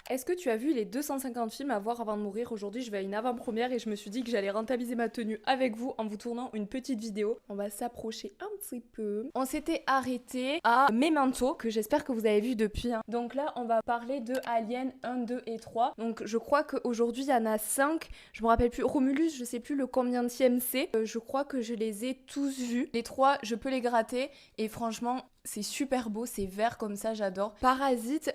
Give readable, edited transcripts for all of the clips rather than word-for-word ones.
Est-ce que tu as vu les 250 films à voir avant de mourir? Aujourd'hui, je vais à une avant-première et je me suis dit que j'allais rentabiliser ma tenue avec vous en vous tournant une petite vidéo. On va s'approcher un petit peu. On s'était arrêté à Memento, que j'espère que vous avez vu depuis, hein. Donc là, on va parler de Alien 1, 2 et 3. Donc je crois qu'aujourd'hui, il y en a 5. Je me rappelle plus. Romulus, je sais plus le combienième c'est. Je crois que je les ai tous vus. Les 3, je peux les gratter. Et franchement, c'est super beau, c'est vert comme ça, j'adore. Parasite,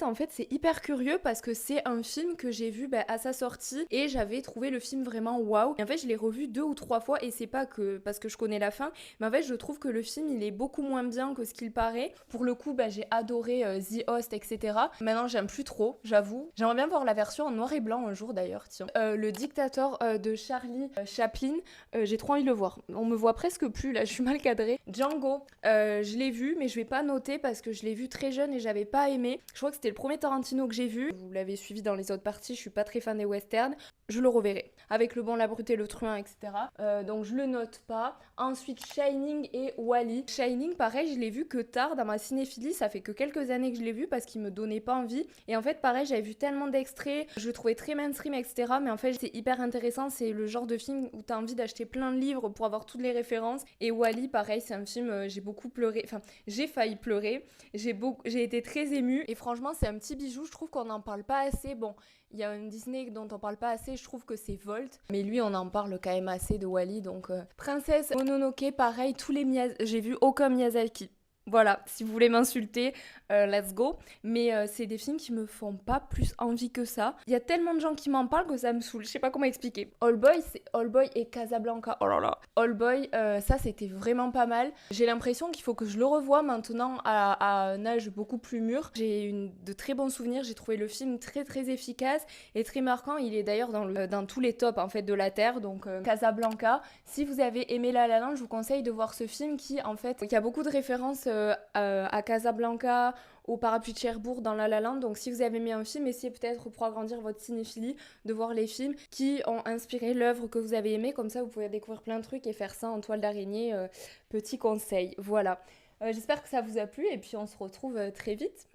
en fait, c'est hyper curieux parce que c'est un film que j'ai vu à sa sortie et j'avais trouvé le film vraiment waouh. Et en fait, je l'ai revu 2 ou 3 fois et c'est pas que parce que je connais la fin, mais en fait, je trouve que le film il est beaucoup moins bien que ce qu'il paraît. Pour le coup, j'ai adoré The Host, etc. Maintenant, j'aime plus trop, j'avoue. J'aimerais bien voir la version en noir et blanc un jour d'ailleurs, tiens. Le dictateur de Charlie Chaplin, j'ai trop envie de le voir. On me voit presque plus là, je suis mal cadrée. Django, je l'ai vu, mais je vais pas noter parce que je l'ai vu très jeune et j'avais pas aimé. Je crois que c'était le premier Tarantino que j'ai vu. Vous l'avez suivi dans les autres parties, je suis pas très fan des westerns. Je le reverrai. Avec Le Bon, la Brute et le Truand, etc. Donc je le note pas. Ensuite, Shining et Wall-E. Shining, pareil, je l'ai vu que tard dans ma cinéphilie. Ça fait que quelques années que je l'ai vu parce qu'il me donnait pas envie. Et en fait, pareil, j'avais vu tellement d'extraits. Je le trouvais très mainstream, etc. Mais en fait, c'est hyper intéressant. C'est le genre de film où t'as envie d'acheter plein de livres pour avoir toutes les références. Et Wall-E, pareil, c'est un film, j'ai beaucoup pleuré. Enfin, j'ai failli pleurer. J'ai été très émue. Et franchement, c'est un petit bijou. Je trouve qu'on n'en parle pas assez. Bon, il y a un Disney dont on parle pas assez, je trouve que c'est Volt. Mais lui, on en parle quand même assez de Wall-E. Donc, Princesse Mononoke, pareil, j'ai vu aucun Miyazaki. Voilà, si vous voulez m'insulter, let's go. Mais c'est des films qui me font pas plus envie que ça. Il y a tellement de gens qui m'en parlent que ça me saoule. Je sais pas comment expliquer. All Boy et Casablanca. Oh là là. All Boy, ça c'était vraiment pas mal. J'ai l'impression qu'il faut que je le revoie maintenant à un âge beaucoup plus mûr. De très bons souvenirs. J'ai trouvé le film très très efficace et très marquant. Il est d'ailleurs dans tous les tops en fait de la Terre. Donc Casablanca. Si vous avez aimé La La Land, je vous conseille de voir ce film qui en fait, il y a beaucoup de références à Casablanca, au Parapluie de Cherbourg dans La La Land. Donc si vous avez aimé un film, essayez peut-être pour agrandir votre cinéphilie de voir les films qui ont inspiré l'œuvre que vous avez aimée. Comme ça, vous pouvez découvrir plein de trucs et faire ça en toile d'araignée. Petit conseil. Voilà. J'espère que ça vous a plu et puis on se retrouve très vite.